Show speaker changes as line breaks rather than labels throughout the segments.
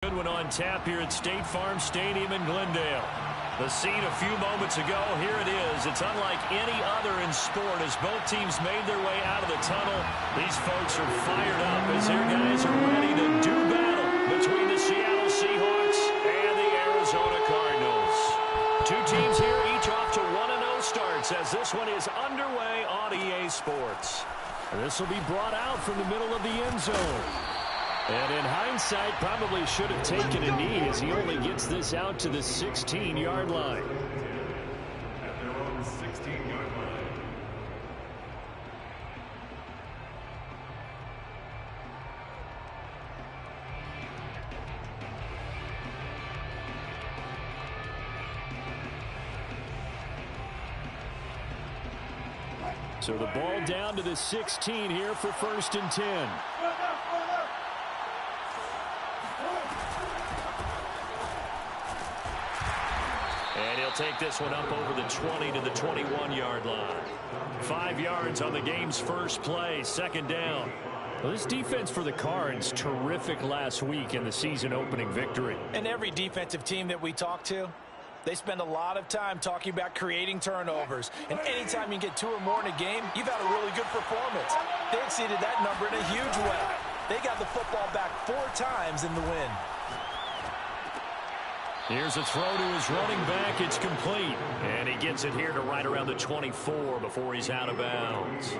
Good one on tap here at State Farm Stadium in Glendale. The scene a few moments ago, here it is. It's unlike any other in sport as both teams made their way out of the tunnel. These folks are fired up as their guys are ready to do battle between the Seattle Seahawks and the Arizona Cardinals. Two teams here, each off to 1-0 starts as this one is underway on EA Sports. This will be brought out from the middle of the end zone. And in hindsight, probably should have taken a knee as he only gets this out to the 16-yard line.
At their own 16-yard line.
So the ball down to the 16 here for 1st and 10. And he'll take this one up over the 20 to the 21-yard line. 5 yards on the game's first play, 2nd down. Well, this defense for the Cards, terrific last week in the season-opening victory.
And every defensive team that we talk to, they spend a lot of time talking about creating turnovers. And anytime you get 2 or more in a game, you've had a really good performance. They exceeded that number in a huge way. They got the football back 4 times in the win.
Here's a throw to his running back. It's complete. And he gets it here to right around the 24 before he's out of bounds.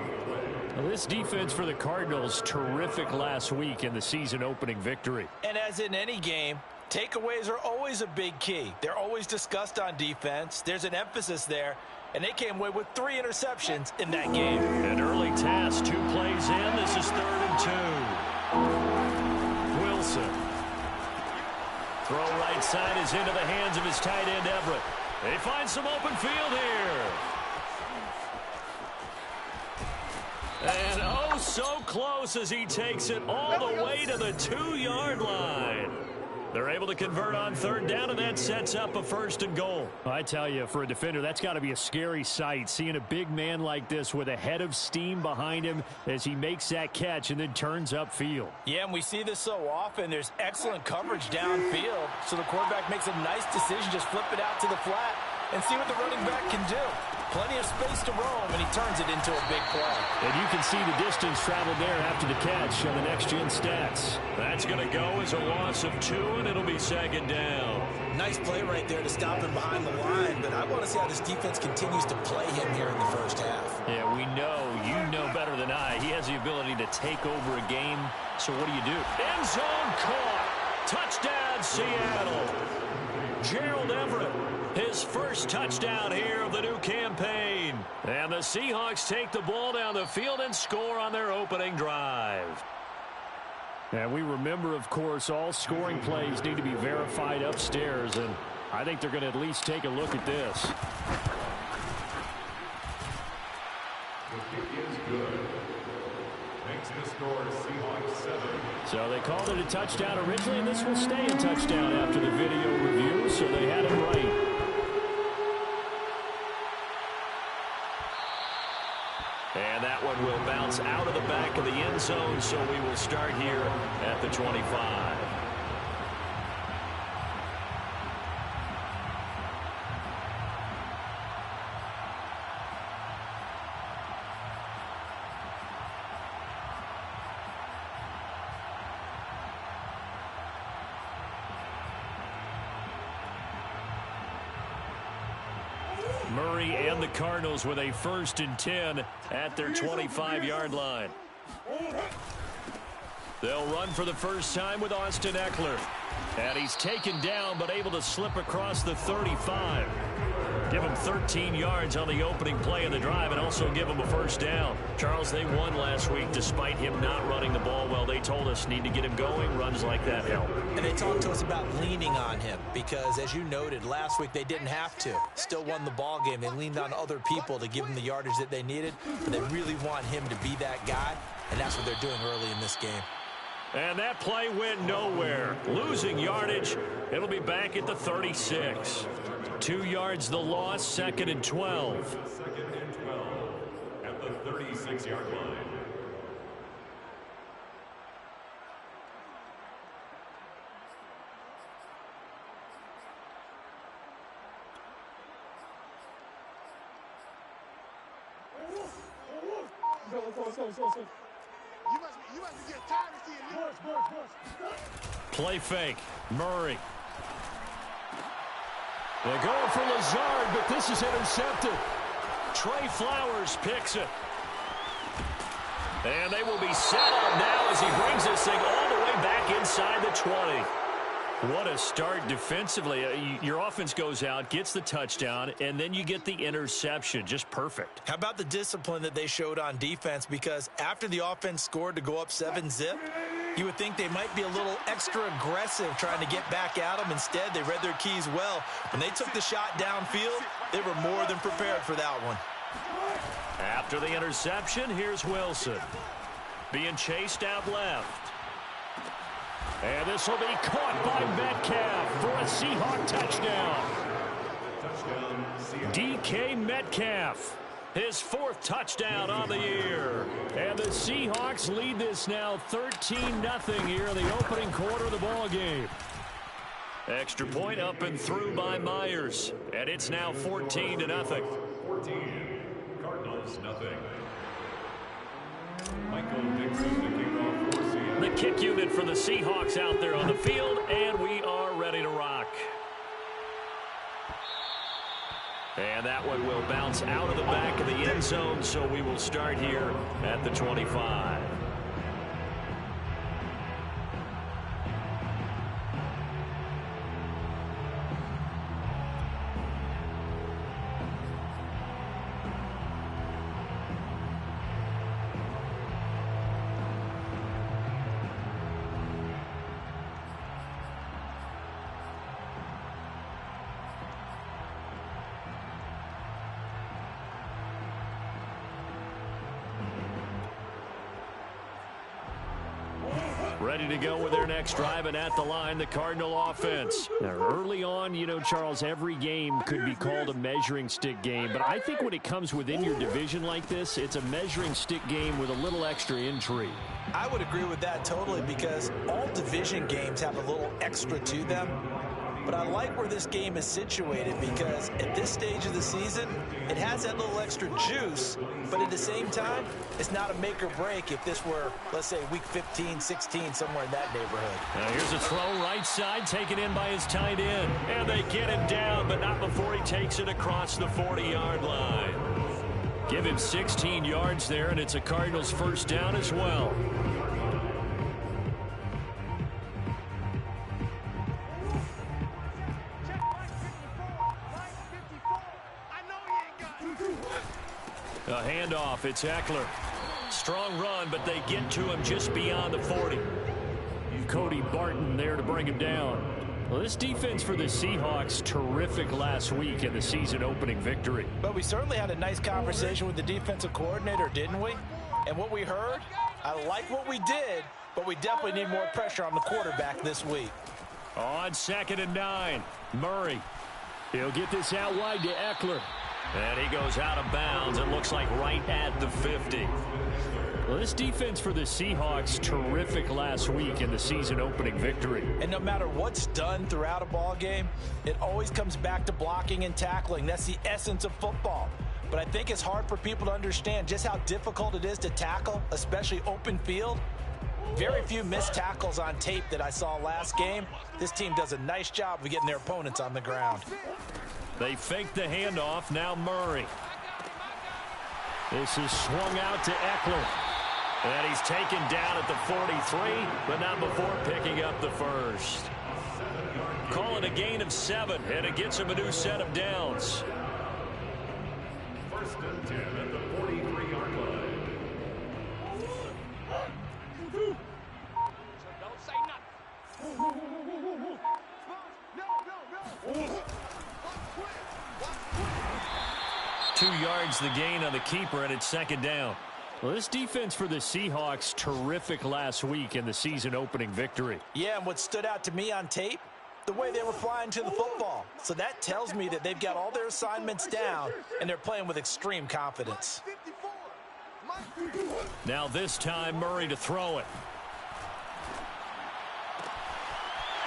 Well, this defense for the Cardinals, terrific last week in the season-opening victory.
And as in any game, takeaways are always a big key. They're always discussed on defense. There's an emphasis there. And they came away with 3 interceptions in that game.
An early task, 2 plays in. This is 3rd and 2. Wilson. Throw right side is into the hands of his tight end, Everett. They find some open field here. And oh, so close as he takes it all the way to the 2-yard line. They're able to convert on 3rd down, and that sets up a 1st and goal. I tell you, for a defender, that's got to be a scary sight, seeing a big man like this with a head of steam behind him as he makes that catch and then turns upfield.
Yeah, and we see this so often. There's excellent coverage downfield, so the quarterback makes a nice decision, just flip it out to the flat and see what the running back can do. Plenty of space to roam, and he turns it into a big play.
And you can see the distance traveled there after the catch on the next-gen stats. That's going to go as a loss of 2, and it'll be 2nd down.
Nice play right there to stop him behind the line, but I want to see how this defense continues to play him here in the first half.
Yeah, we know, you know better than I. He has the ability to take over a game, so what do? End zone caught. Touchdown, Seattle. Gerald Everett, his first touchdown here of the new campaign. And the Seahawks take the ball down the field and score on their opening drive. And we remember, of course, all scoring plays need to be verified upstairs, and I think they're going to at least take a look at this.
The kick is good. Makes the score Seahawks 7.
So they called it a touchdown originally, and this will stay a touchdown after the video review, so they had it right. And that one will bounce out of the back of the end zone, so we will start here at the 25. Murray and the Cardinals with a 1st and 10 at their 25-yard line. They'll run for the first time with Austin Eckler. And he's taken down but able to slip across the 35. Give him 13 yards on the opening play of the drive and also give him a 1st down. Charles, they won last week despite him not running the ball well. They told us need to get him going. Runs like that help.
And they talked to us about leaning on him because, as you noted, last week they didn't have to. Still won the ball game. They leaned on other people to give them the yardage that they needed. But they really want him to be that guy, and that's what they're doing early in this game.
And that play went nowhere. Losing yardage. It'll be back at the 36. 2 yards the loss, 2nd and 12.
2nd and 12 at the 36-yard line.
Play fake. Murray. They're going for Lazard, but this is intercepted. Trey Flowers picks it. And they will be set up now as he brings this thing all the way back inside the 20. What a start defensively. Your offense goes out, gets the touchdown, and then you get the interception. Just perfect.
How about the discipline that they showed on defense? Because after the offense scored to go up 7-zip, you would think they might be a little extra aggressive trying to get back at them. Instead, they read their keys well. When they took the shot downfield, they were more than prepared for that one.
After the interception, here's Wilson. Being chased out left. And this will be caught by Metcalf for a Seahawk touchdown. DK Metcalf, his 4th touchdown on the year. And the Seahawks lead this now 13-0 here in the opening quarter of the ball game. Extra point up and through by Myers. And it's now 14-0.
14. Cardinals, nothing. Michael Dixon, the kickoff for Seattle.
The kick unit for the Seahawks out there on the field, and we are ready to rock. And that one will bounce out of the back of the end zone, so we will start here at the 25. Ready to go with their next drive, and at the line, the Cardinal offense. Now, early on, you know, Charles, every game could be called a measuring stick game, but I think when it comes within your division like this, it's a measuring stick game with a little extra intrigue.
I would agree with that totally, because all division games have a little extra to them. But I like where this game is situated, because at this stage of the season, it has that little extra juice, but at the same time, it's not a make or break if this were, let's say, week 15, 16, somewhere in that neighborhood.
Now here's a throw right side, taken in by his tight end. And they get him down, but not before he takes it across the 40-yard line. Give him 16 yards there, and it's a Cardinals first down as well. A handoff, it's Eckler. Strong run, but they get to him just beyond the 40. Cody Barton there to bring him down. Well, this defense for the Seahawks, terrific last week in the season-opening victory.
But we certainly had a nice conversation with the defensive coordinator, didn't we? And what we heard, I like what we did, but we definitely need more pressure on the quarterback this week.
On 2nd and 9, Murray. He'll get this out wide to Eckler. And he goes out of bounds. It looks like right at the 50. Well, this defense for the Seahawks, terrific last week in the season-opening victory.
And no matter what's done throughout a ball game, it always comes back to blocking and tackling. That's the essence of football. But I think it's hard for people to understand just how difficult it is to tackle, especially open field. Very few missed tackles on tape that I saw last game. This team does a nice job of getting their opponents on the ground.
They fake the handoff. Now Murray. This is swung out to Eckler. And he's taken down at the 43, but not before picking up the first. Calling a gain of 7, and it gets him a new set of downs.
1st and 10 at the 43-yard line.
Don't say nothing.
2 yards the gain on the keeper, and it's 2nd down. Well, this defense for the Seahawks, terrific last week in the season-opening victory.
Yeah, and what stood out to me on tape, the way they were flying to the football. So that tells me that they've got all their assignments down, and they're playing with extreme confidence.
Now this time, Murray to throw it.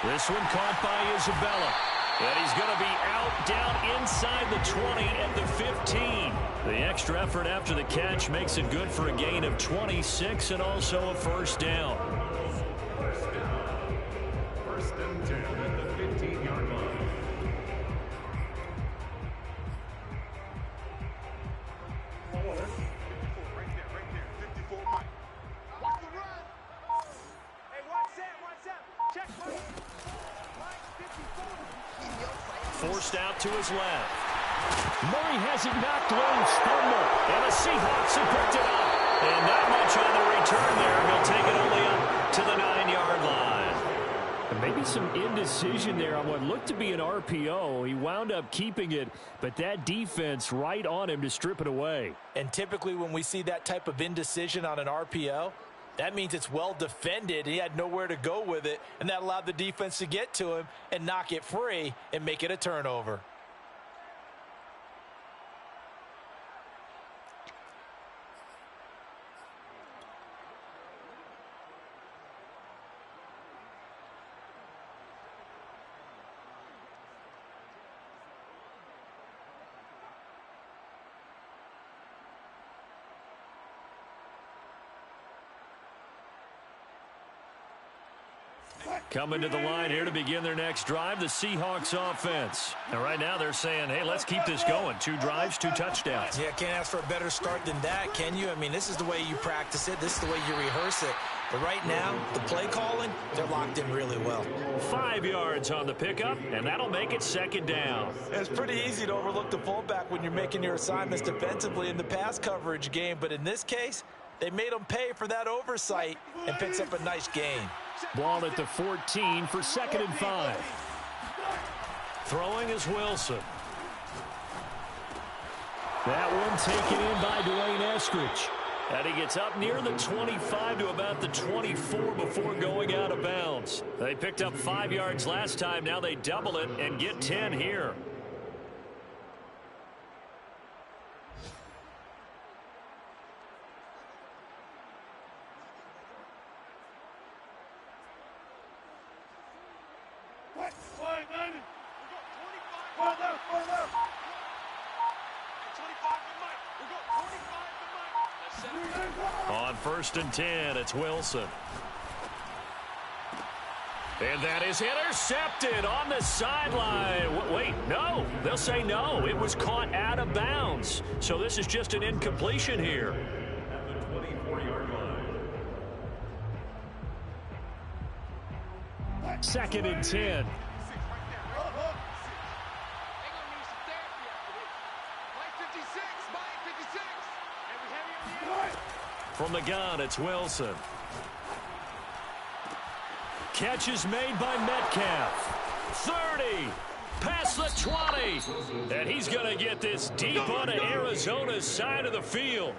This one caught by Isabella. And he's going to be out down inside the 20 at the 15. The extra effort after the catch makes it good for a gain of 26 and also a first down.
First and 10 at the 15-yard line.
Forced out to his left. Murray has it knocked loose. Fumble. And the Seahawks have picked it up. And not much on the return there. He'll take it only up to the 9-yard line.
And maybe some indecision there on what looked to be an RPO. He wound up keeping it, but that defense right on him to strip it away.
And typically when we see that type of indecision on an RPO, that means it's well defended. He had nowhere to go with it, and that allowed the defense to get to him and knock it free and make it a turnover.
Coming to the line here to begin their next drive, the Seahawks offense. And right now they're saying, hey, let's keep this going. 2 drives, 2 touchdowns.
Yeah, can't ask for a better start than that, can you? I mean, this is the way you practice it. This is the way you rehearse it. But right now, the play calling, they're locked in really well.
5 yards on the pickup, and that'll make it second down.
It's pretty easy to overlook the fullback when you're making your assignments defensively in the pass coverage game. But in this case, they made them pay for that oversight and picks up a nice gain.
Ball at the 14 for 2nd and 5.
Throwing is Wilson.
That one taken in by Dwayne Eskridge.
And he gets up near the 25 to about the 24 before going out of bounds. They picked up 5 yards last time. Now they double it and get 10 here. On 1st and 10, it's Wilson. And that is intercepted on the sideline. Wait, no. They'll say no. It was caught out of bounds. So this is just an incompletion here.
At the 24-yard line.
2nd and 10.
From the gun, it's Wilson. Catch is made by Metcalf. 30. Past the 20. And he's going to get this deep onto Arizona's side of the field.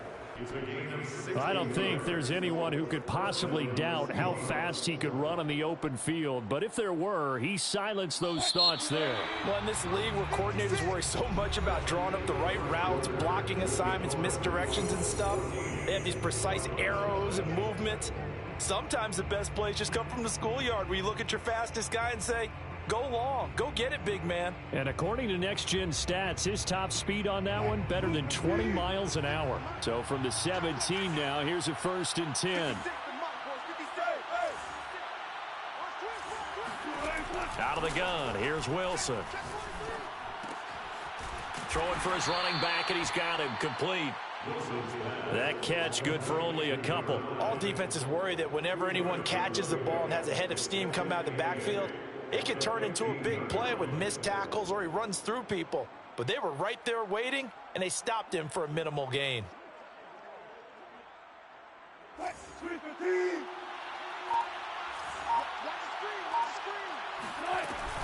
I don't think there's anyone who could possibly doubt how fast he could run on the open field. But if there were, he silenced those thoughts there.
Well, in this league where coordinators worry so much about drawing up the right routes, blocking assignments, misdirections and stuff, they have these precise arrows and movements. Sometimes the best plays just come from the schoolyard where you look at your fastest guy and say, go long. Go get it, big man.
And according to Next Gen Stats, his top speed on that one, better than 20 miles an hour. So from the 17 now, here's a 1st and 10.
Out of the gun, here's Wilson. Throwing for his running back, and he's got him complete. That catch good for only a couple.
All defenses worry that whenever anyone catches the ball and has a head of steam come out of the backfield, it can turn into a big play with missed tackles or he runs through people. But they were right there waiting, and they stopped him for a minimal gain.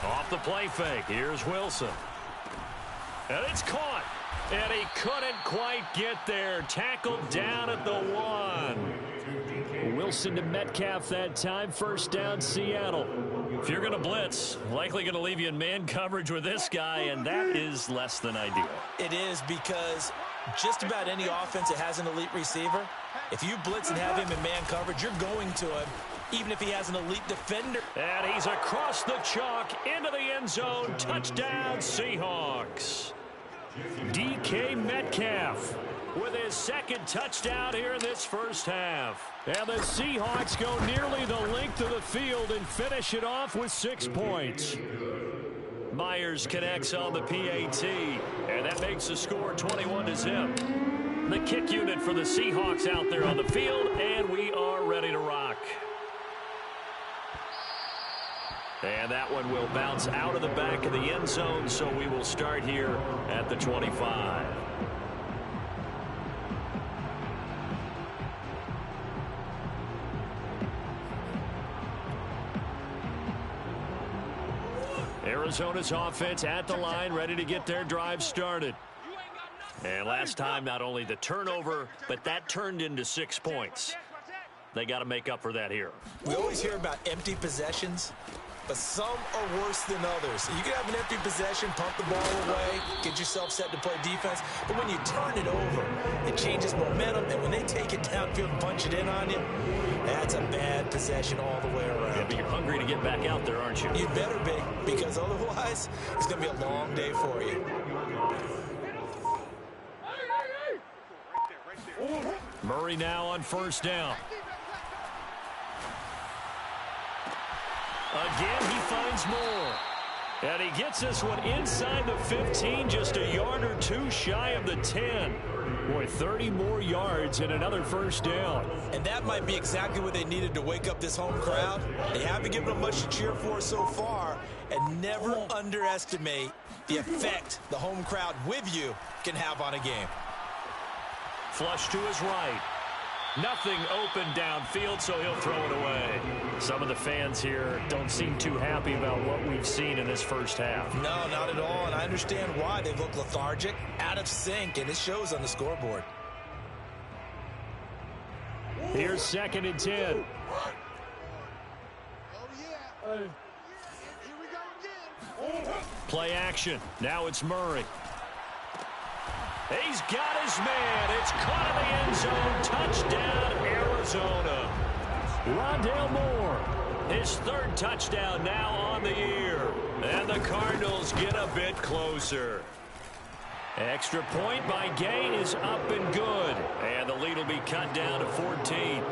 Off the play fake, here's Wilson. And it's caught. And he couldn't quite get there. Tackled down at the 1.
Wilson to Metcalf that time. 1st down, Seattle.
If you're going to blitz, likely going to leave you in man coverage with this guy, and that is less than ideal.
It is, because just about any offense that has an elite receiver, if you blitz and have him in man coverage, you're going to him
even if he has an elite defender.
And he's across the chalk into the end zone. Touchdown, Seahawks. DK Metcalf with his second touchdown here in this first half.
And the Seahawks go nearly the length of the field and finish it off with 6 points.
Myers connects on the PAT, and that makes the score 21-0. The kick unit for the Seahawks out there on the field, and we are ready to rock. And that one will bounce out of the back of the end zone, so we will start here at the 25. Arizona's offense at the line, ready to get their drive started. And last time, not only the turnover, but that turned into 6 points. They got to make up for that here.
We always hear about empty possessions, but some are worse than others. You can have an empty possession, pump the ball away, get yourself set to play defense, but when you turn it over, it changes momentum, and when they take it downfield and punch it in on you, that's a bad possession all the way around.
Yeah, but you're hungry to get back out there, aren't you?
You better be, because otherwise, it's going to be a long day for you.
Murray now on first down. Again, he finds more. And he gets this one inside the 15, just a yard or two shy of the 10. Boy, 30 more yards and another first down.
And that might be exactly what they needed to wake up this home crowd. They haven't given them much to cheer for so far. And never underestimate the effect the home crowd with you can have on a game.
Flush to his right. Nothing open downfield, so he'll throw it away. Some of the fans here don't seem too happy about what we've seen in this first half.
No, not at all, and I understand why. They look lethargic, out of sync, and it shows on the scoreboard.
Here's 2nd and 10.
Play action. Now it's Murray. He's got his man. It's caught in the end zone. Touchdown, Arizona.
Rondale Moore.
His 3rd touchdown now on the year. And the Cardinals get a bit closer. Extra point by Gay is up and good. And the lead will be cut down to 14.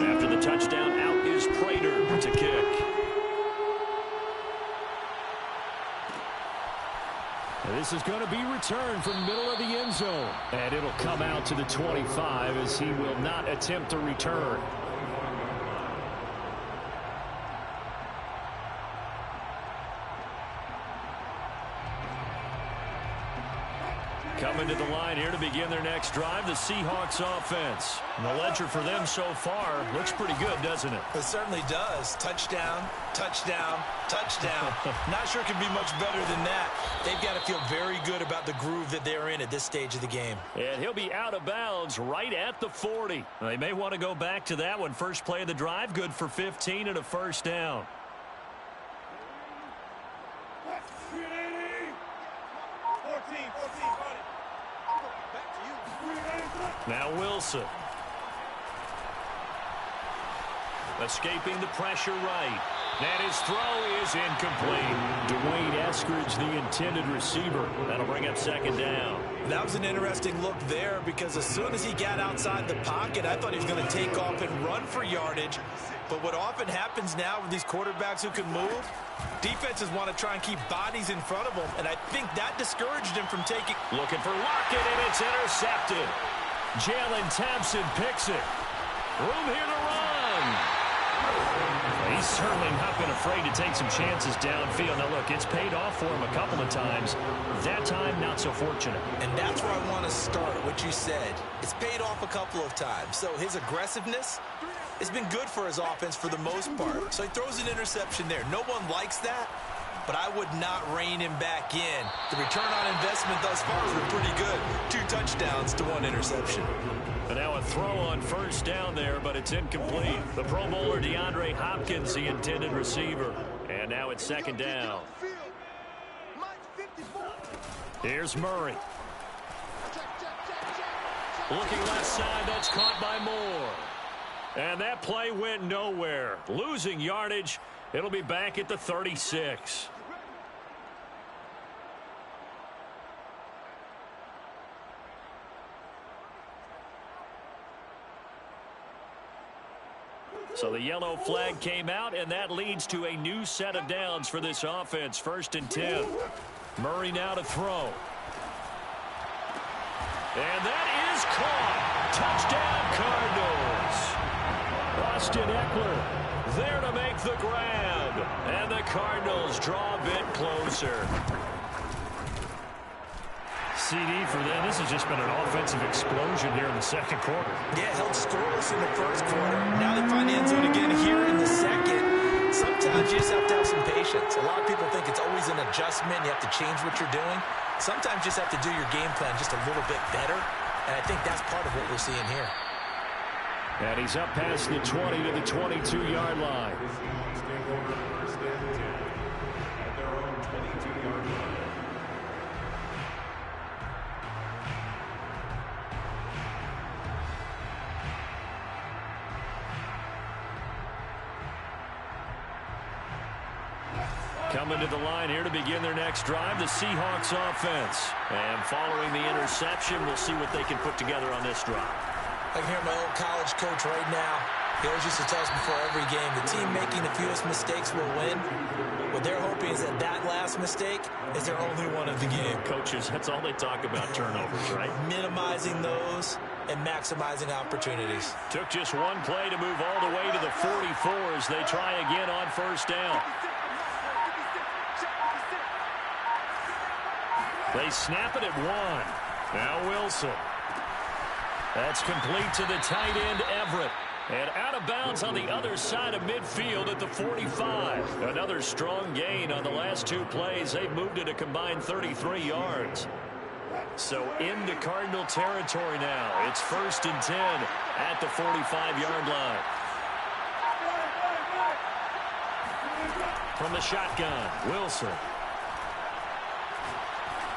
After the touchdown, out is Prater to kick.
This is going to be returned from the middle of the end zone. And it'll come out to the 25 as he will not attempt to return.
Coming to the line here to begin their next drive, the Seahawks offense. And the ledger for them so far looks pretty good, doesn't it?
It certainly does. Touchdown, touchdown, touchdown. Not sure it can be much better than that. They've got to feel very good about the groove that they're in at this stage of the game.
And he'll be out of bounds right at the 40. They may want to go back to that one. First play of the drive, good for 15 and a first down. Now Wilson. Escaping the pressure right. And his throw is incomplete.
Dwayne Eskridge, the intended receiver.
That'll bring up 2nd down.
That was an interesting look there because as soon as he got outside the pocket, I thought he was going to take off and run for yardage. But what often happens now with these quarterbacks who can move, defenses want to try and keep bodies in front of them, and I think that discouraged him from taking.
Looking for Lockett, and it's intercepted. Jalen Thompson picks it. Room here to run. He's certainly not been afraid to take some chances downfield. Now, look, it's paid off for him a couple of times. That time, not so fortunate.
And that's where I want to start, what you said. It's paid off a couple of times. So his aggressiveness has been good for his offense for the most part. So he throws an interception there. No one likes that, but I would not rein him back in. The return on investment thus far has been pretty good. 2 touchdowns to 1 interception.
And now a throw on first down there, but it's incomplete. The Pro Bowler DeAndre Hopkins, the intended receiver. And now it's 2nd down. Here's Murray. Looking left side, that's caught by Moore. And that play went nowhere. Losing yardage. It'll be back at the 36. So the yellow flag came out, and that leads to a new set of downs for this offense. 1st and 10. Murray now to throw. And that is caught. Touchdown, Cardinals. Austin Eckler there to make the grab. And the Cardinals draw a bit closer.
CD for them. This has just been an offensive explosion here in the second quarter.
Yeah, held scoreless in the first quarter. Now they find the end zone again here in the second. Sometimes you just have to have some patience. A lot of people think it's always an adjustment. You have to change what you're doing. Sometimes you just have to do your game plan just a little bit better. And I think that's part of what we're seeing here.
And he's up past the 20 to the 22-yard line.
First and 10 at their own 22-yard line.
Coming to the line here to begin their next drive, the Seahawks offense. And following the interception, we'll see what they can put together on this drive.
I can hear my old college coach right now. He always used to tell us before every game, the team making the fewest mistakes will win. What they're hoping is that that last mistake is their only one of the game.
Coaches, that's all they talk about, turnovers, right?
Minimizing those and maximizing opportunities.
Took just one play to move all the way to the 44 as they try again on 1st down. They snap it at 1. Now Wilson. That's complete to the tight end, Everett. And out of bounds on the other side of midfield at the 45. Another strong gain on the last 2 plays. They've moved it a combined 33 yards. So into Cardinal territory now. It's 1st and 10 at the 45-yard line. From the shotgun, Wilson.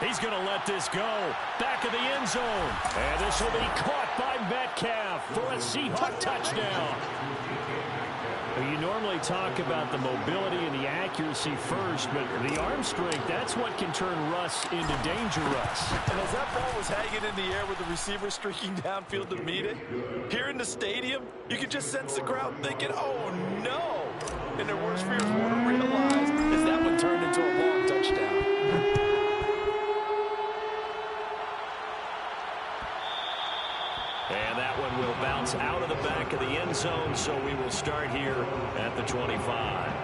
He's going to let this go. Back of the end zone. And this will be caught by Metcalf for a Seahawk touchdown. Well, you normally talk about the mobility and the accuracy first, but the arm strength, that's what can turn Russ into danger Russ.
And as that ball was hanging in the air with the receiver streaking downfield to meet it, here in the stadium, you could just sense the crowd thinking, oh, no. And their worst fears weren't realized as that one turned into a long touchdown.
And that one will bounce out of the back of the end zone, so we will start here at the 25.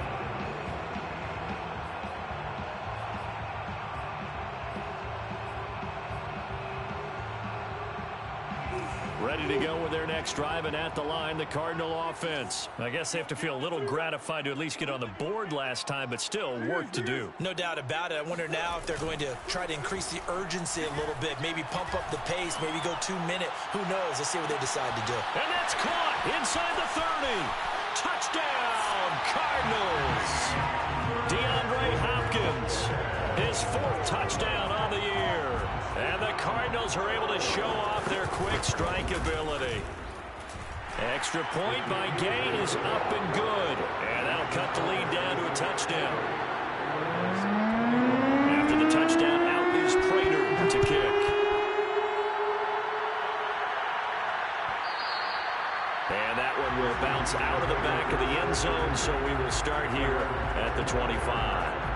Ready to go with their next drive, and at the line, the Cardinal offense. I guess they have to feel a little gratified to at least get on the board last time, but still work to do.
No doubt about it. I wonder now if they're going to try to increase the urgency a little bit, maybe pump up the pace, maybe go 2-minute. Who knows? Let's see what they decide to do.
And that's caught inside the 30. Touchdown, Cardinals. DeAndre Hopkins, his 4th touchdown on the year. And the Cardinals are able to show off their quick strike ability. Extra point by Gay is up and good. And that'll cut the lead down to a touchdown. After the touchdown, out is Prater to kick. And that one will bounce out of the back of the end zone, so we will start here at the 25.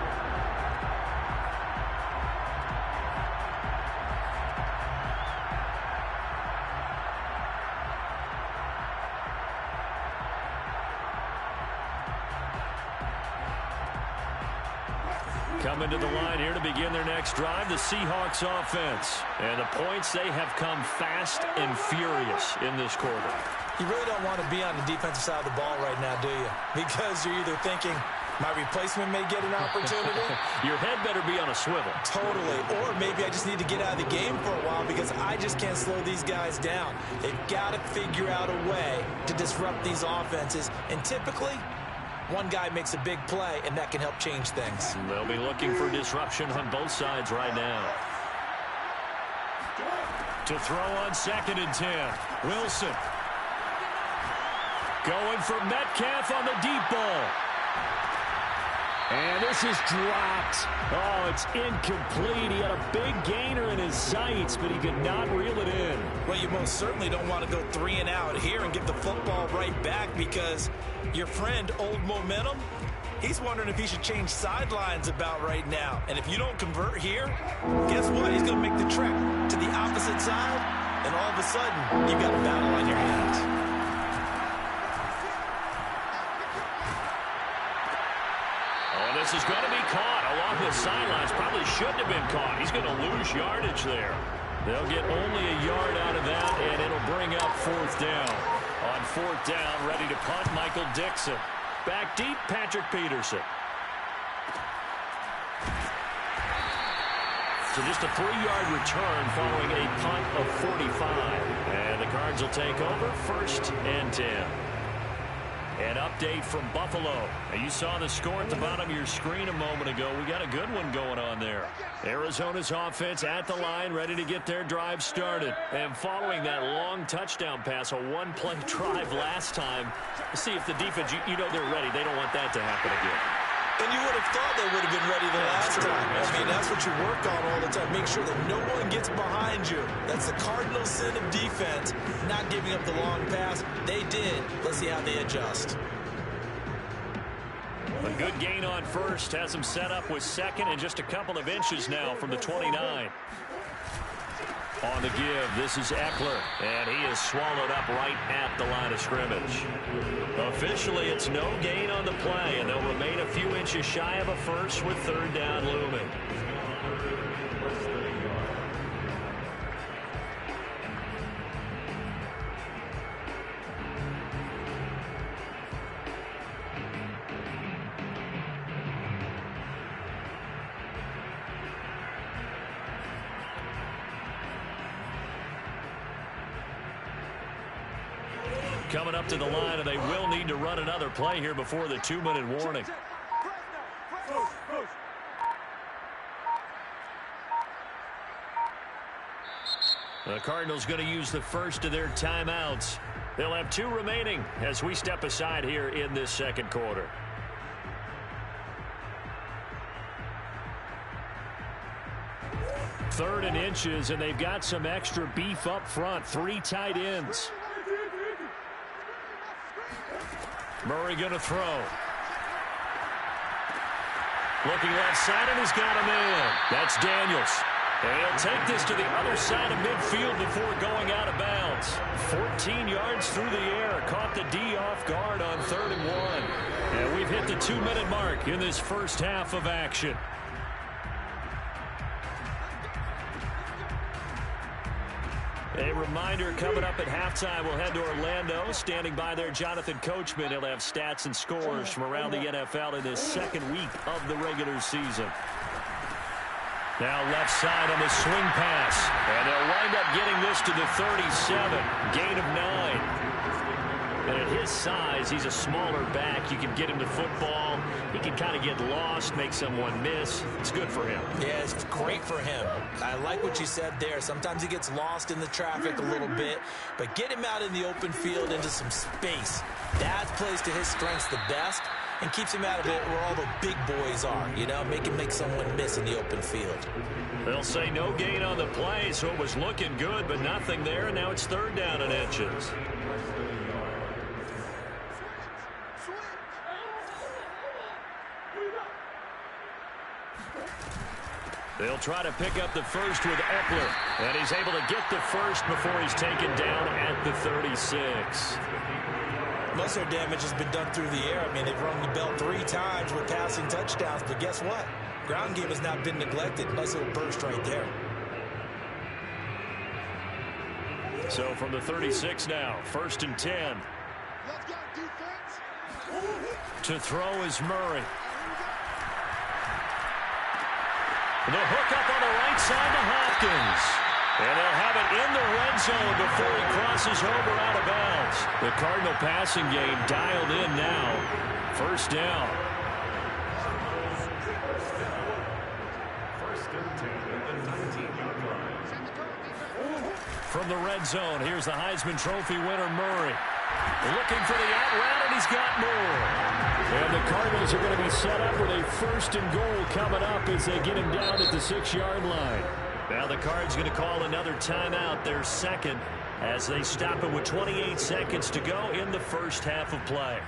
Coming to the line here to begin their next drive, the Seahawks offense. And the points, they have come fast and furious in this quarter.
You really don't want to be on the defensive side of the ball right now, do you? Because you're either thinking, my replacement may get an opportunity.
Your head better be on a swivel.
Totally. Or maybe I just need to get out of the game for a while because I just can't slow these guys down. They've got to figure out a way to disrupt these offenses. And typically, one guy makes a big play, and that can help change things.
They'll be looking for disruption on both sides right now. To throw on 2nd and 10, Wilson. Going for Metcalf on the deep ball.
And this is dropped. Oh, it's incomplete. He had a big gainer in his sights, but he could not reel it in.
Well, you most certainly don't want to go 3 and out here and give the football right back, because your friend, Old Momentum, he's wondering if he should change sidelines about right now. And if you don't convert here, guess what? He's going to make the trek to the opposite side, and all of a sudden, you've got a battle on your hands.
This is going to be caught along the sidelines. Probably shouldn't have been caught. He's going to lose yardage there. They'll get only a yard out of that, and it'll bring up 4th down. On 4th down, ready to punt, Michael Dixon. Back deep, Patrick Peterson. So just a 3-yard return following a punt of 45. And the Cards will take over, 1st and 10. An update from Buffalo. Now, you saw the score at the bottom of your screen a moment ago. We got a good one going on there. Arizona's offense at the line, ready to get their drive started. And following that long touchdown pass, a 1-play drive last time, see if the defense, you know they're ready. They don't want that to happen again.
And you would have thought they would have been ready the last time. I mean, that's what you work on all the time. Make sure that no one gets behind you. That's the cardinal sin of defense, not giving up the long pass. They did. Let's see how they adjust.
A good gain on 1st. Has him set up with 2nd and just a couple of inches now from the 29. On the give, this is Eckler, and he is swallowed up right at the line of scrimmage. Officially, it's no gain on the play, and they'll remain a few inches shy of a 1st with 3rd down looming. Coming up to the line, and they will need to run another play here before the 2-minute warning. The Cardinals going to use the first of their timeouts. They'll have 2 remaining as we step aside here in this 2nd quarter. Third and inches, and they've got some extra beef up front. 3 tight ends. Murray going to throw. Looking left side, and he's got a man. That's Daniels. And he'll take this to the other side of midfield before going out of bounds. 14 yards through the air. Caught the D off guard on 3rd and 1. And we've hit the 2-minute mark in this first half of action. A reminder, coming up at halftime, we'll head to Orlando. Standing by there, Jonathan Coachman. He'll have stats and scores from around the NFL in this 2nd week of the regular season. Now left side on the swing pass. And they'll wind up getting this to the 37. Gain of 9. And at his size, he's a smaller back. You can get him to football. He can kind of get lost, make someone miss. It's good for him.
Yeah, it's great for him. I like what you said there. Sometimes he gets lost in the traffic a little bit, but get him out in the open field into some space. That plays to his strengths the best and keeps him out of it where all the big boys are, you know, make someone miss in the open field.
They'll say no gain on the play, so it was looking good, but nothing there, and now it's 3rd down and inches. They'll try to pick up the first with Eckler, and he's able to get the first before he's taken down at the 36.
Most of their damage has been done through the air. I mean, they've rung the bell 3 times with passing touchdowns, but guess what? Ground game has not been neglected. Nice little burst right there.
So from the 36 now, 1st and 10. To throw is Murray. The hook up on the right side to Hopkins. And they'll have it in the red zone before he crosses over out of bounds. The Cardinal passing game dialed in now. 1st down.
1st and 10 at the 19-yard line.
From the red zone, here's the Heisman Trophy winner, Murray. Looking for the out route, and he's got more.
And the Cardinals are going to be set up with a 1st and goal coming up as they get him down at the 6-yard line.
Now the Cards going to call another timeout, their second, as they stop it with 28 seconds to go in the first half of play.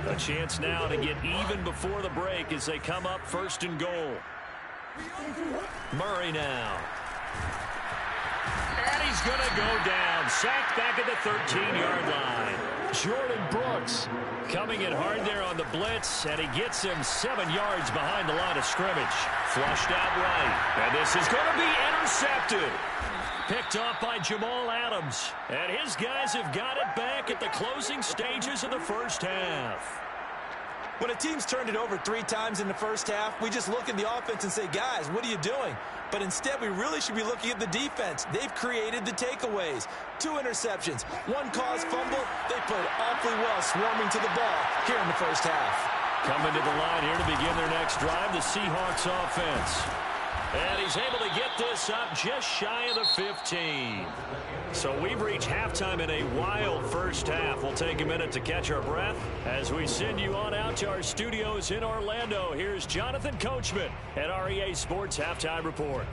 A chance now to get even before the break as they come up 1st and goal. Murray now. And he's going to go down. Sacked back at the 13-yard line.
Jordan Brooks
coming in hard there on the blitz, and he gets him 7 yards behind the line of scrimmage. Flushed out right. And this is going to be intercepted. Picked off by Jamal Adams. And his guys have got it back at the closing stages of the first half.
When a team's turned it over 3 times in the first half, we just look at the offense and say, guys, what are you doing? But instead, we really should be looking at the defense. They've created the takeaways. 2 interceptions, 1 caused fumble. They played awfully well swarming to the ball here in the first half.
Coming to the line here to begin their next drive, the Seahawks offense. And he's able to get this up just shy of the 15. So we've reached halftime in a wild first half. We'll take a minute to catch our breath as we send you on out to our studios in Orlando. Here's Jonathan Coachman at REA Sports Halftime Report.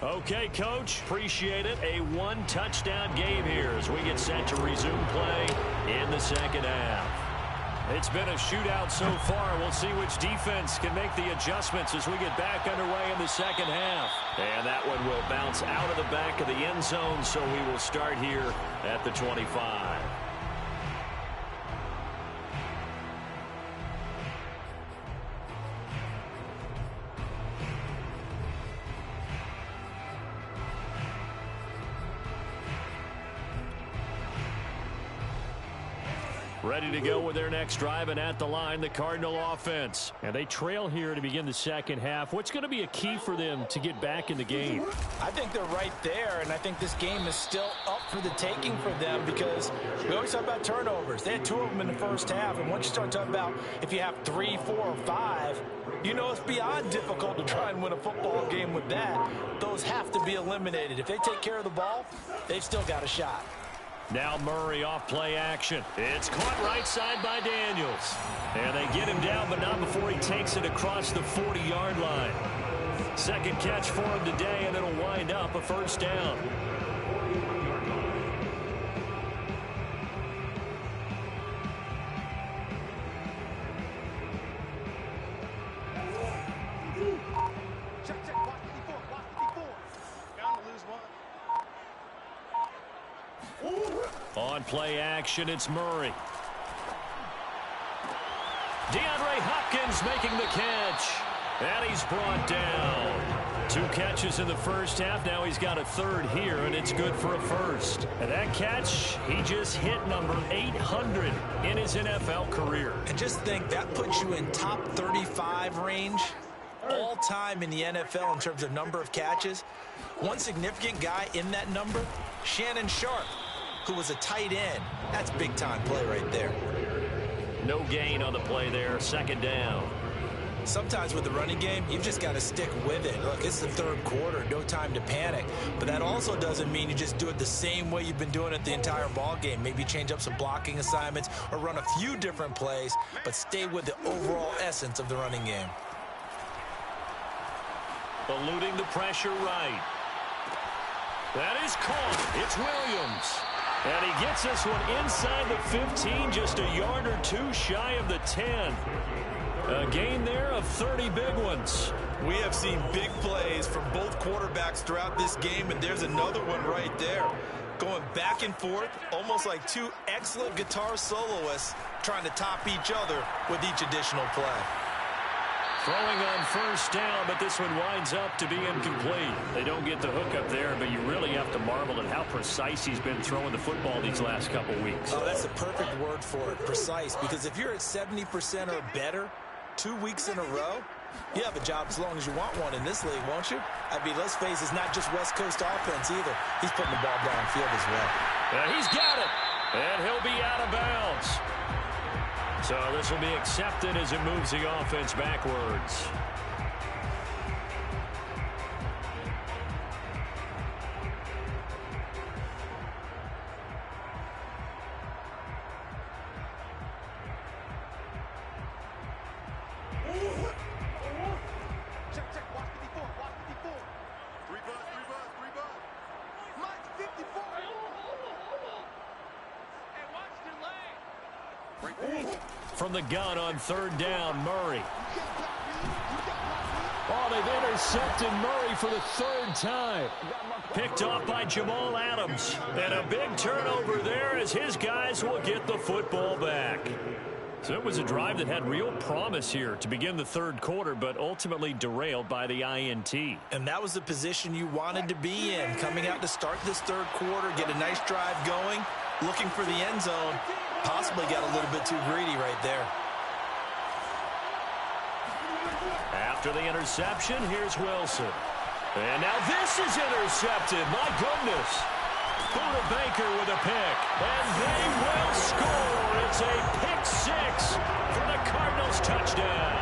Okay, Coach, appreciate it. A 1-touchdown game here as we get set to resume play in the second half. It's been a shootout so far. We'll see which defense can make the adjustments as we get back underway in the second half. And that one will bounce out of the back of the end zone, so we will start here at the 25. Ready to go with their next drive, and at the line, the Cardinal offense.
And they trail here to begin the second half. What's going to be a key for them to get back in the game?
I think they're right there, and I think this game is still up for the taking for them because we always talk about turnovers. They had 2 of them in the first half, and once you start talking about if you have 3, 4, or 5, you know it's beyond difficult to try and win a football game with that. Those have to be eliminated. If they take care of the ball, they've still got a shot.
Now Murray off play action. It's caught right side by Daniels. And they get him down, but not before he takes it across the 40-yard line. Second catch for him today, and it'll wind up a first down. On play action, it's Murray. DeAndre Hopkins making the catch. And he's brought down. 2 catches in the first half. Now he's got a 3rd here, and it's good for a first. And that catch, he just hit number 800 in his NFL career.
And just think, that puts you in top 35 range all time in the NFL in terms of number of catches. One significant guy in that number, Shannon Sharp, who was a tight end. That's big-time play right there.
No gain on the play there. Second down.
Sometimes with the running game, you've just got to stick with it. Look, it's the 3rd quarter. No time to panic. But that also doesn't mean you just do it the same way you've been doing it the entire ball game. Maybe change up some blocking assignments or run a few different plays, but stay with the overall essence of the running game.
Eluding the pressure right. That is caught. It's Williams. And he gets this one inside the 15, just a yard or 2 shy of the 10. A gain there of 30 big ones.
We have seen big plays from both quarterbacks throughout this game, and there's another one right there. Going back and forth, almost like 2 excellent guitar soloists trying to top each other with each additional play.
Throwing on first down, but this one winds up to be incomplete. They don't get the hook up there, but you really have to marvel at how precise he's been throwing the football these last couple weeks.
Oh, that's the perfect word for it, precise. Because if you're at 70% or better 2 weeks in a row, you have a job as long as you want one in this league, won't you? I mean, let's face it, it's not just West Coast offense either. He's putting the ball downfield as well.
He's got it, and he'll be out of bounds. So this will be accepted as it moves the offense backwards. From the gun on third down, Murray. Oh, they've intercepted Murray for the third time. Picked off by Jamal Adams. And a big turnover there as his guys will get the football back. So it was a drive that had real promise here to begin the third quarter, but ultimately derailed by the INT.
And that was the position you wanted to be in, coming out to start this third quarter, get a nice drive going, looking for the end zone. Possibly got a little bit too greedy right there.
After the interception, here's Wilson. And now this is intercepted. My goodness. Buda Baker with a pick. And they will score. It's a pick six for the Cardinals touchdown.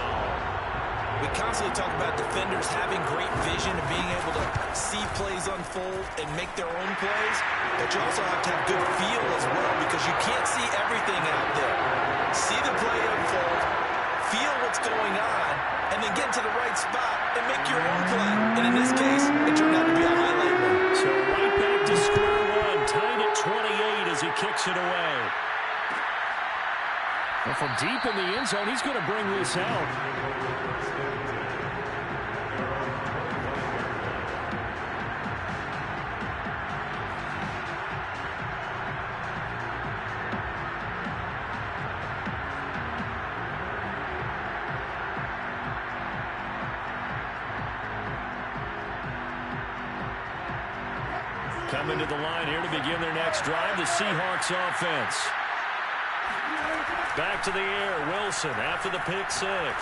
We constantly talk about defenders having great vision and being able to see plays unfold and make their own plays. But you also have to have good feel as well because you can't see everything out there. See the play unfold, feel what's going on, and then get to the right spot and make your own play. And in this case, it turned out to be a highlight one.
So right back to square one, tied at 28 as he kicks it away.
Well, from deep in the end zone, he's going to bring this out.
Coming to the line here to begin their next drive, the Seahawks offense. Back to the air, Wilson after the pick six.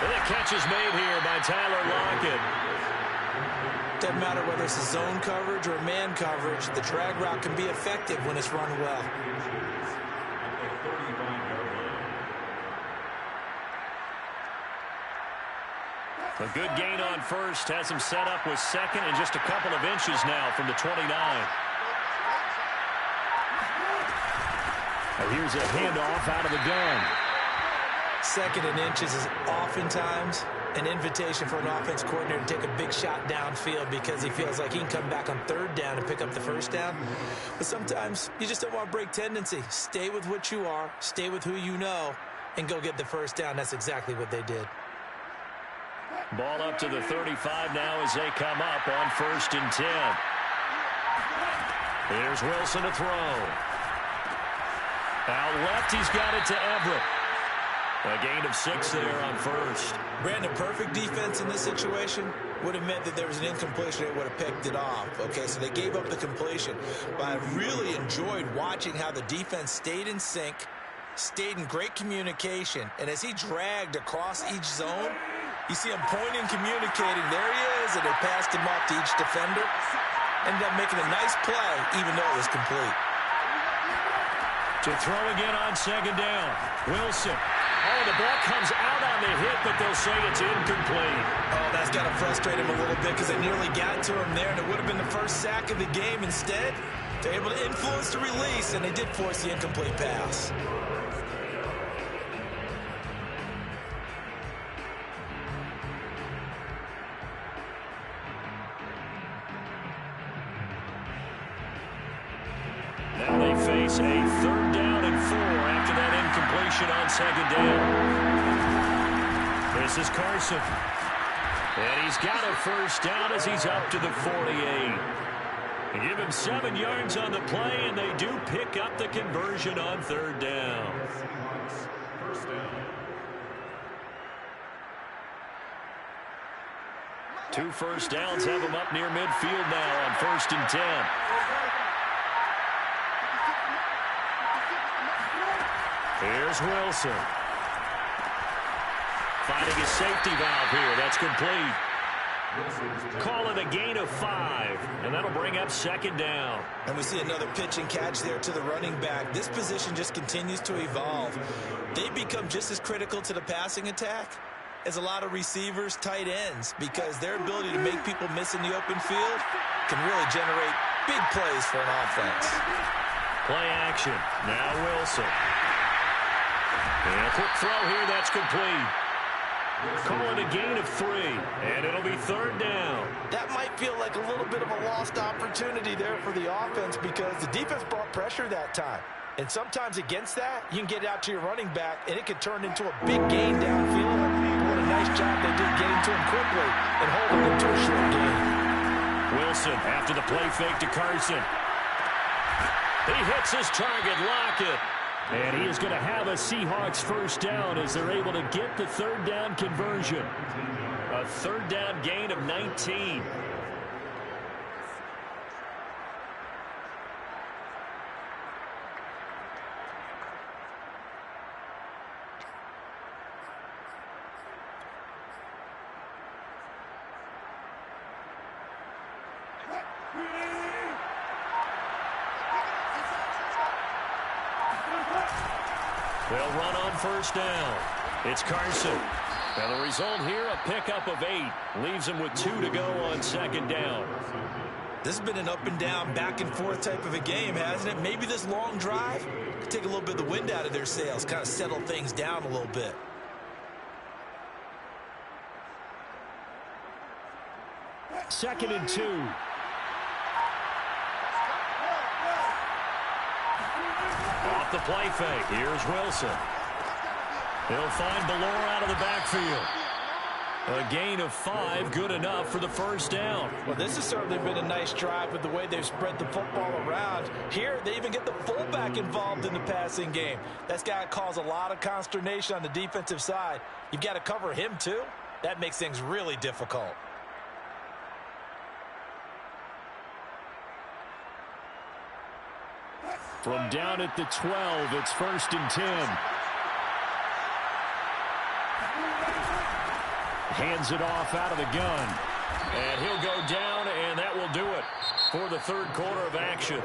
And the catch is made here by Tyler Lockett.
Doesn't matter whether it's a zone coverage or man coverage, the drag route can be effective when it's run well.
A good gain on first has him set up with second and just a couple of inches now from the 29.
And here's a handoff out of the gun.
Second and inches is oftentimes an invitation for an offense coordinator to take a big shot downfield because he feels like he can come back on third down and pick up the first down. But sometimes you just don't want to break tendency. Stay with what you are, stay with who you know, and go get the first down. That's exactly what they did.
Ball up to the 35 now as they come up on 1st and 10. Here's Wilson to throw. Out left, he's got it to Everett. A gain of 6 there on first.
Brandon, perfect defense in this situation would have meant that there was an incompletion that would have picked it off. Okay, so they gave up the completion. But I really enjoyed watching how the defense stayed in sync, stayed in great communication, and as he dragged across each zone, you see him pointing, communicating. There he is, and they passed him off to each defender. Ended up making a nice play, even though it was complete.
To throw again on second down. Wilson. Oh, the ball comes out on the hit, but they'll say it's incomplete.
Oh, that's got to frustrate him a little bit because they nearly got to him there, and it would have been the first sack of the game. Instead, they're able to influence the release, and they did force the incomplete pass.
Now they face a 3rd down and 4 after that incompletion on second down. This is Carson. And he's got a first down as he's up to the 48. They give him 7 yards on the play, and they do pick up the conversion on 3rd down.
First down.
2 first downs have him up near midfield now on 1st and 10. Here's Wilson. Finding his safety valve here. That's complete. Call it a gain of 5, and that'll bring up 2nd down.
And we see another pitch and catch there to the running back. This position just continues to evolve. They become just as critical to the passing attack as a lot of receivers, tight ends, because their ability to make people miss in the open field can really generate big plays for an offense.
Play action. Now Wilson. And a quick throw here. That's complete. Call it a gain of 3, and it'll be 3rd down.
That might feel like a little bit of a lost opportunity there for the offense because the defense brought pressure that time.
And sometimes against that, you can get it out to your running back, and it could turn into a big gain downfield. What a nice job they did getting to him quickly and holding him to a short gain.
Wilson after the play fake to Carson. He hits his target, Lockett.
And he is going to have a Seahawks first down as they're able to get the third down conversion.
A third down gain of 19. They'll run on first down. It's Carson. And the result here, a pickup of 8. Leaves him with 2 to go on second down.
This has been an up and down, back and forth type of a game, hasn't it? Maybe this long drive could take a little bit of the wind out of their sails, kind of settle things down a little bit.
Second and 2.
Off the play fake. Here's Wilson. He'll find Ballore out of the backfield. A gain of 5, good enough for the first down.
Well, this has certainly been a nice drive with the way they've spread the football around. Here, they even get the fullback involved in the passing game. That's got to cause a lot of consternation on the defensive side. You've got to cover him, too. That makes things really difficult.
From down at the 12, it's first and 10. Hands it off out of the gun.
And he'll go down, and that will do it for the third quarter of action.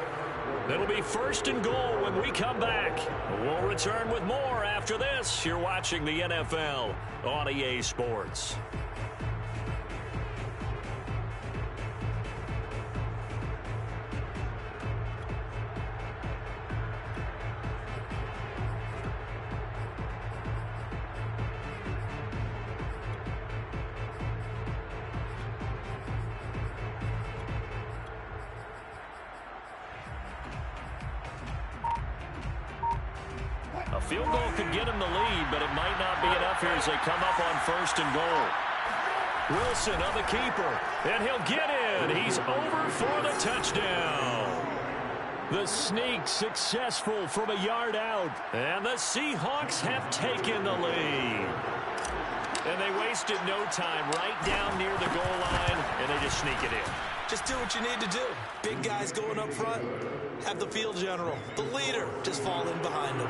It'll be first and goal when we come back. We'll return with more after this. You're watching the NFL on EA Sports. A field goal could get him the lead, but it might not be enough here as they come up on first and goal. Wilson on the keeper, and he'll get in. He's over for the touchdown.
The sneak successful from a yard out.
And the Seahawks have taken the lead. And they wasted no time right down near the goal line, and they just sneak it in.
Just do what you need to do. Big guys going up front. Have the field general, the leader, just fall in behind them.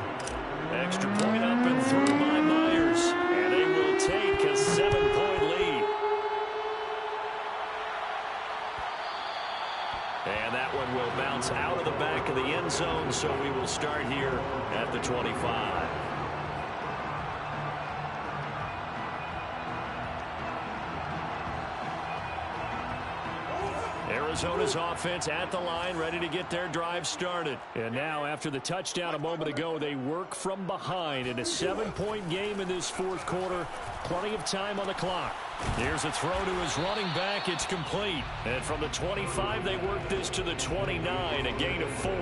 Extra point up and through by Myers. And they will take a 7-point lead. And that one will bounce out of the back of the end zone, so we will start here at the 25. Arizona's offense at the line, ready to get their drive started.
And now, after the touchdown a moment ago, they work from behind in a 7-point game in this fourth quarter. Plenty of time on the clock.
Here's a throw to his running back. It's complete. And from the 25, they work this to the 29, a gain of 4.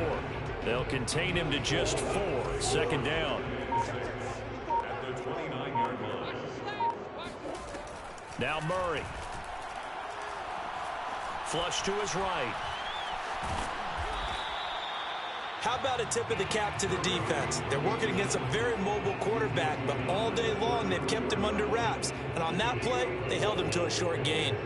They'll contain him to just 4. Second down.
At the 29-yard line.
Now Murray. Flush to his right.
How about a tip of the cap to the defense? They're working against a very mobile quarterback, but all day long they've kept him under wraps. And on that play, they held him to a short gain.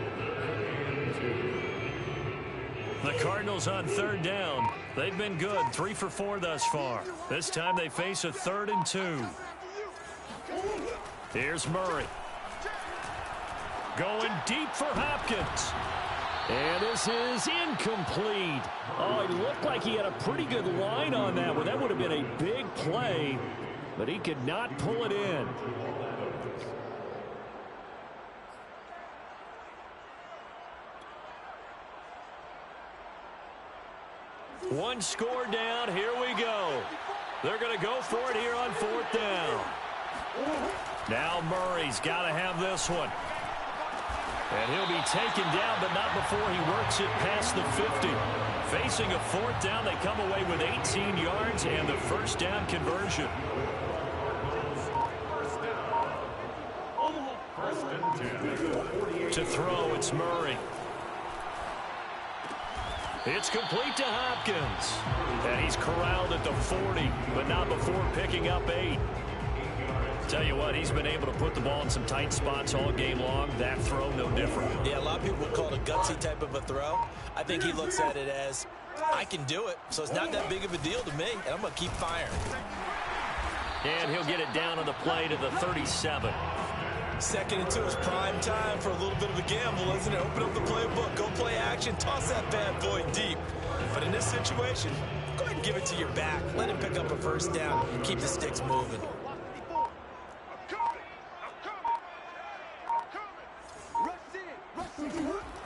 The Cardinals on third down. They've been good, 3 for 4 thus far. This time they face a 3rd and 2. Here's Murray. Going deep for Hopkins.
And this is incomplete. Oh, it looked like he had a pretty good line on that one. That would have been a big play, but he could not pull it in.
One score down. Here we go. They're going to go for it here on 4th down. Now Murray's got to have this one. And he'll be taken down, but not before he works it past the 50. Facing a 4th down, they come away with 18 17 yards and the first down conversion. To throw, it's Murray. It's complete to Hopkins. And he's corralled at the 40, but not before picking up 8. Tell you what, he's been able to put the ball in some tight spots all game long. That throw, no different.
Yeah, a lot of people would call it a gutsy type of a throw. I think he looks at it as, I can do it, so it's not that big of a deal to me, and I'm going to keep firing.
And he'll get it down on the play to the 37.
Second and 2 is prime time for a little bit of a gamble, isn't it? Open up the playbook, go play action, toss that bad boy deep. But in this situation, go ahead and give it to your back. Let him pick up a first down. Keep the sticks moving.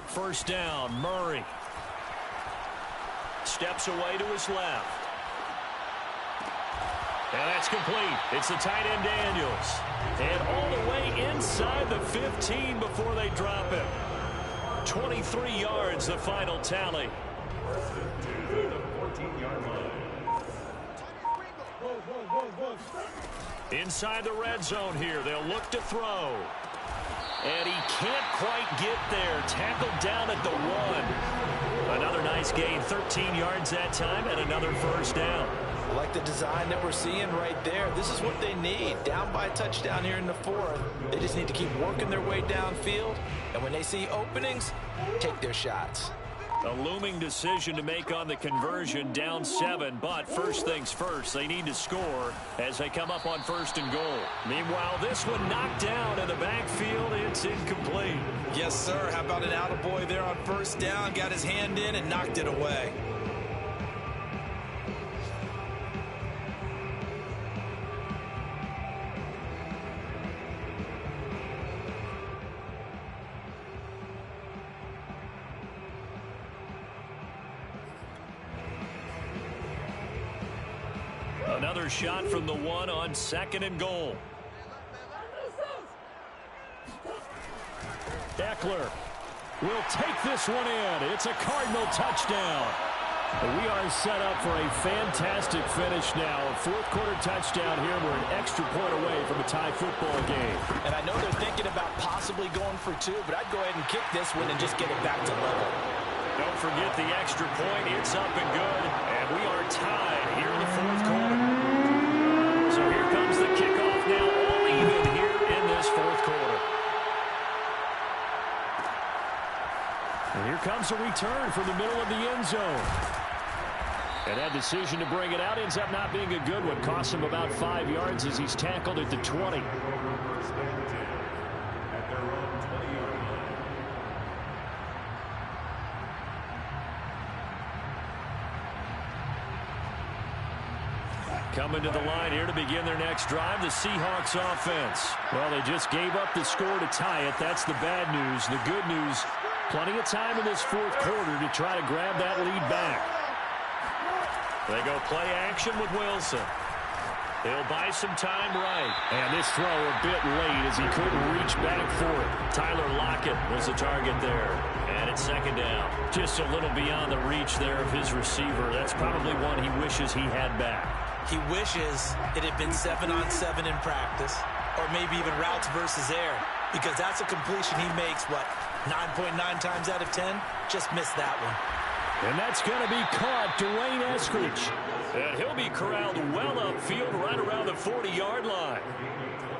First down, Murray. Steps away to his left. And that's complete. It's the tight end Daniels. And all the way inside the 15 before they drop him. 23 yards, the final tally. Inside the red zone here. They'll look to throw. And he can't quite get there. Tackled down at the 1. Another nice gain. 13 yards that time and another first down.
I like the design that we're seeing right there. This is what they need. Down by a touchdown here in the 4th. They just need to keep working their way downfield. And when they see openings, take their shots.
A looming decision to make on the conversion, down 7. But first things first, they need to score as they come up on 1st and goal. Meanwhile, this one knocked down in the backfield. It's incomplete.
Yes, sir. How about an attaboy there on first down? Got his hand in and knocked it away.
Another shot from the 1 on 2nd and goal. Eckler will take this one in. It's a Cardinal touchdown. We are set up for a fantastic finish now. A 4th quarter touchdown here. We're an extra point away from a tie football game.
And I know they're thinking about possibly going for 2, but I'd go ahead and kick this one and just get it back to level.
Don't forget the extra point. It's up and good. And we are tied here in the 4th quarter. So here comes the kickoff now, all even here in this 4th quarter. And here comes a return from the middle of the end zone. And that decision to bring it out ends up not being a good one. Costs him about 5 yards as he's tackled at the 20. Coming to the line here to begin their next drive, the Seahawks offense. Well, they just gave up the score to tie it. That's the bad news. The good news, plenty of time in this 4th quarter to try to grab that lead back. They go play action with Wilson. He'll buy some time right. And this throw a bit late as he couldn't reach back for it. Tyler Lockett was the target there. And it's 2nd down. Just a little beyond the reach there of his receiver. That's probably one he wishes he had back.
He wishes it had been 7-on-7 in practice, or maybe even routes versus air, because that's a completion he makes, 9.9 times out of 10? Just missed that one.
And that's going to be caught, Dwayne Eskridge. And he'll be corralled well upfield right around the 40-yard line.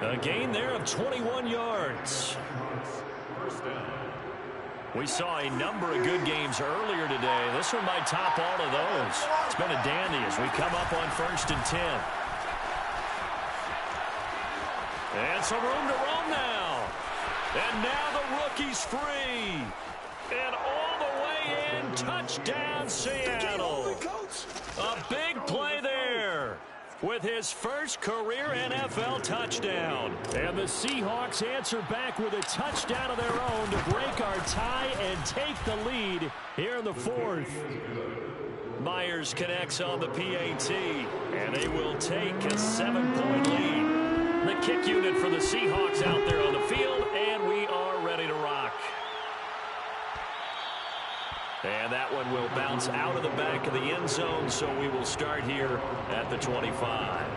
A gain there of 21 yards. We saw a number of good games earlier today. This one might top all of those. It's been a dandy as we come up on 1st and 10. And some room to roam now. And now the rookie's free. And all the way in, touchdown Seattle. A big play there with his first career NFL touchdown. And the Seahawks answer back with a touchdown of their own to break our tie and take the lead here in the 4th. Myers connects on the PAT, and they will take a 7-point lead. The kick unit for the Seahawks out there on the field, and we are ready to rock. And that one will bounce out of the back of the end zone, so we will start here at the 25.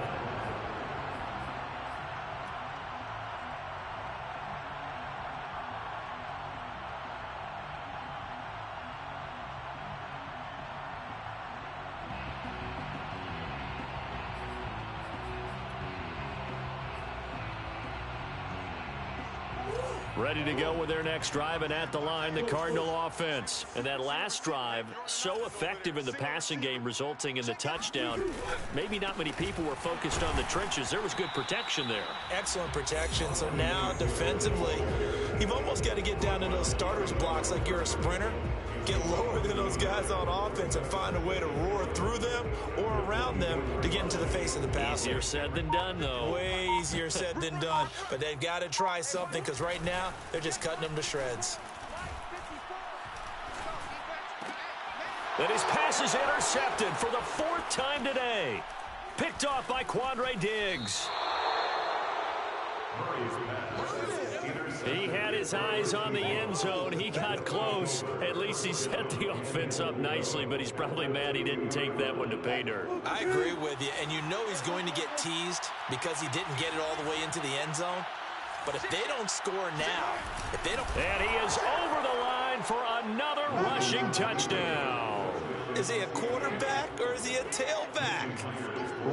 Ready to go with their next drive, and at the line, the Cardinal offense. And that last drive, so effective in the passing game, resulting in the touchdown. Maybe not many people were focused on the trenches. There was good protection there.
Excellent protection. So now, defensively, you've almost got to get down to those starters blocks like you're a sprinter. Get lower than those guys on offense and find a way to roar through them or around them to get into the face of the passer.
Easier said than done, though.
Way easier said than done. But they've got to try something, because right now they're just cutting them to shreds.
And his pass is intercepted for the 4th time today. Picked off by Quandre Diggs. He had his eyes on the end zone. He got close. At least he set the offense up nicely, but he's probably mad he didn't take that one to pay dirt.
I agree with you, and you know he's going to get teased because he didn't get it all the way into the end zone. But if they don't score now, if they don't...
And he is over the line for another rushing touchdown.
Is he a quarterback or is he a tailback?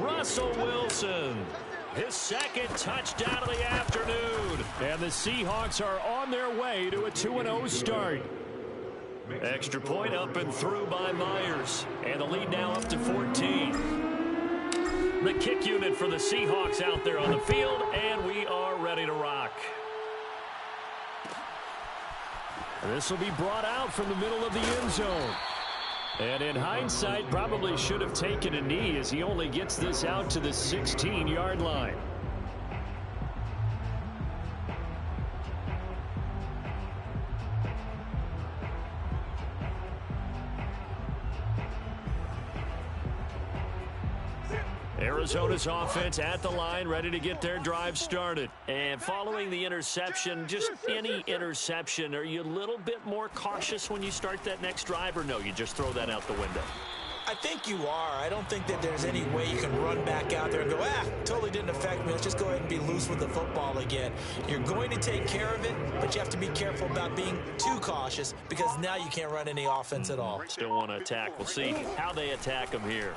Russell Wilson. His 2nd touchdown of the afternoon.
And the Seahawks are on their way to a 2-0 start.
Extra point up and through by Myers. And the lead now up to 14. The kick unit for the Seahawks out there on the field, and we are ready to rock.
This will be brought out from the middle of the end zone. And in hindsight, probably should have taken a knee, as he only gets this out to the 16-yard line. Arizona's offense at the line, ready to get their drive started.
And following the interception, just any interception, are you a little bit more cautious when you start that next drive, or no, you just throw that out the window?
I think you are. I don't think that there's any way you can run back out there and go, totally didn't affect me. Let's just go ahead and be loose with the football again. You're going to take care of it, but you have to be careful about being too cautious, because now you can't run any offense at all.
Still want to attack. We'll see how they attack them here.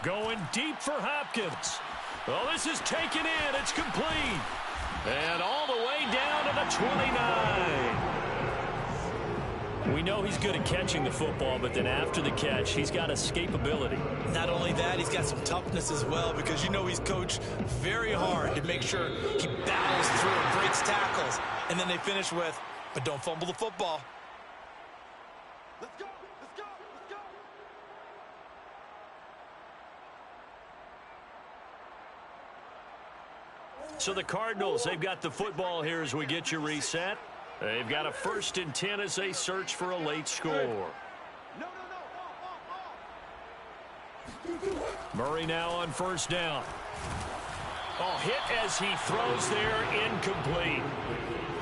Going deep for Hopkins. Well, this is taken in. It's complete. And all the way down to the 29.
We know he's good at catching the football, but then after the catch, he's got escapability.
Not only that, he's got some toughness as well, because you know he's coached very hard to make sure he battles through and breaks tackles. And then they finish with, but don't fumble the football.
Let's go. Let's go. Let's go.
So the Cardinals, they've got the football here as we get you reset. They've got a 1st and 10 as they search for a late score. Murray now on 1st down. Oh, hit as he throws there, incomplete.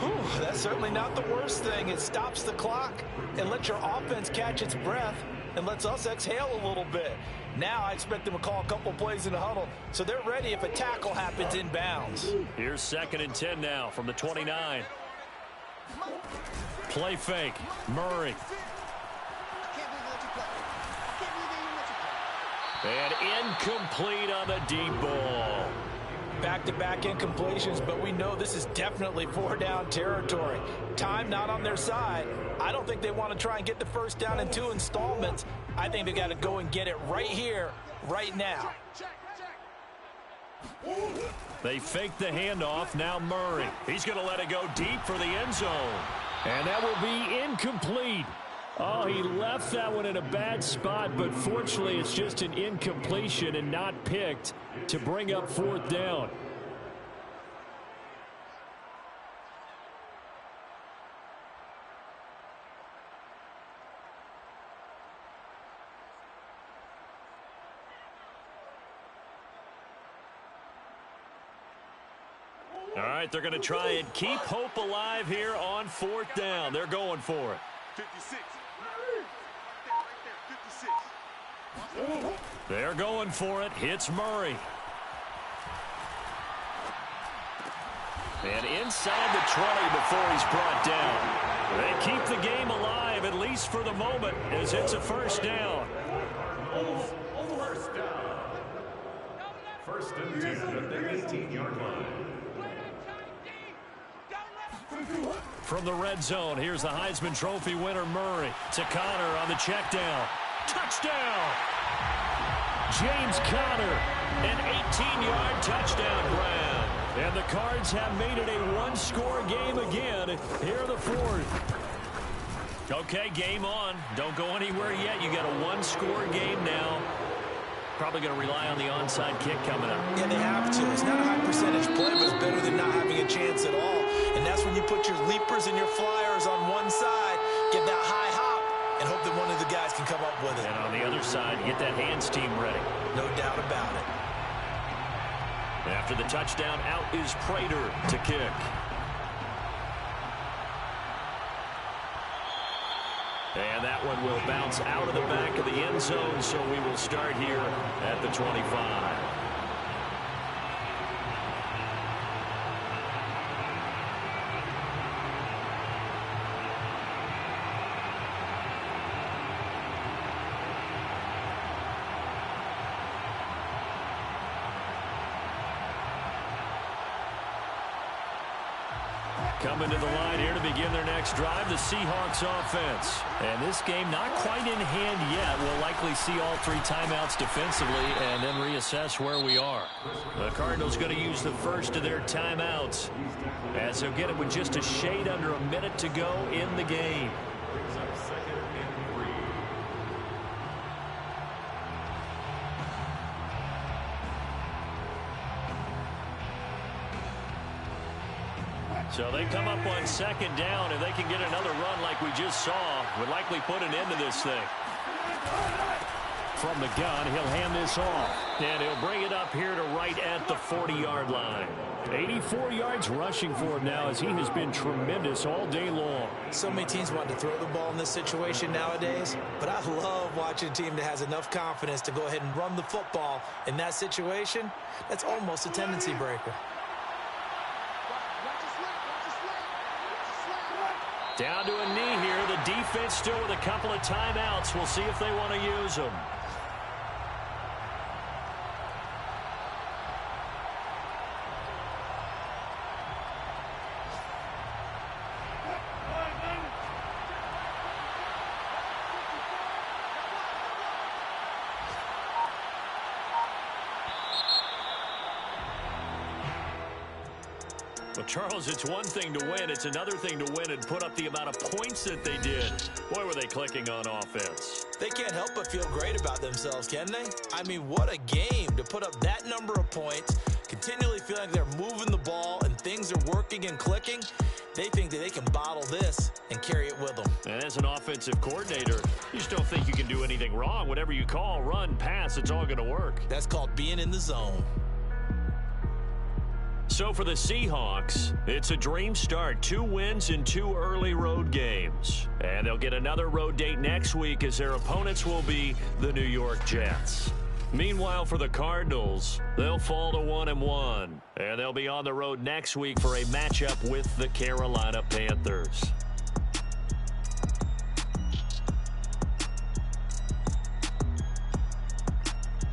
Whew, that's certainly not the worst thing. It stops the clock and lets your offense catch its breath and lets us exhale a little bit. Now I expect them to call a couple plays in the huddle, so they're ready if a tackle happens in bounds.
Here's 2nd and 10 now from the 29. Play fake. Murray. And incomplete on the deep ball.
Back-to-back incompletions, but we know this is definitely 4-down territory. Time not on their side. I don't think they want to try and get the 1st down in 2 installments. I think they got to go and get it right here, right now.
They fake the handoff. Now Murray. He's going to let it go deep for the end zone.
And that will be incomplete. Oh, he left that one in a bad spot, but fortunately it's just an incompletion and not picked to bring up 4th down.
All right, they're going to try and keep hope alive here on 4th down. They're going for it.
56.
They're going for it. Hits Murray. And inside the 20 before he's brought down. They keep the game alive, at least for the moment, as it's a first down.
First down. First and 10 at the 18-yard line.
From the red zone, here's the Heisman Trophy winner, Murray. To Connor on the check down. Touchdown! James Conner, an 18-yard touchdown grab. And the Cards have made it a one-score game again here in the fourth. Okay, game on. Don't go anywhere yet. You got a one-score game now. Probably going to rely on the onside kick coming up.
Yeah, they have to. It's not a high percentage play, but it's better than not having a chance at all. And that's when you put your leapers and your flyers on one side, get that high hop, and hope that one of the guys can come up with it.
And on the other side, get that hands team ready.
No doubt about it.
After the touchdown, out is Prater to kick. And that one will bounce out of the back of the end zone, so we will start here at the 25. Coming to the line here to begin their next drive, the Seahawks offense. And this game not quite in hand yet. We'll likely see all three timeouts defensively and then reassess where we are. The Cardinals going to use the first of their timeouts as they'll get it with just a shade under a minute to go in the game.
Brings up second and 3.
So they come up on second down. If they can get another run like we just saw, would likely put an end to this thing. From the gun, he'll hand this off. And he'll bring it up here to right at the 40-yard line. 84 yards rushing for him now as he has been tremendous all day long.
So many teams want to throw the ball in this situation nowadays, but I love watching a team that has enough confidence to go ahead and run the football in that situation. That's almost a tendency breaker.
Down to a knee here. The defense still with a couple of timeouts. We'll see if they want to use them. Well, Charles, it's one thing to win. It's another thing to win and put up the amount of points that they did. Boy, were they clicking on offense.
They can't help but feel great about themselves, can they? I mean, what a game to put up that number of points, continually feeling like they're moving the ball and things are working and clicking. They think that they can bottle this and carry it with them.
And as an offensive coordinator, you just don't think you can do anything wrong. Whatever you call, run, pass, it's all going to work.
That's called being in the zone.
So for the Seahawks, it's a dream start. 2 wins in 2 early road games. And they'll get another road date next week as their opponents will be the New York Jets. Meanwhile, for the Cardinals, they'll fall to 1-1. And they'll be on the road next week for a matchup with the Carolina Panthers.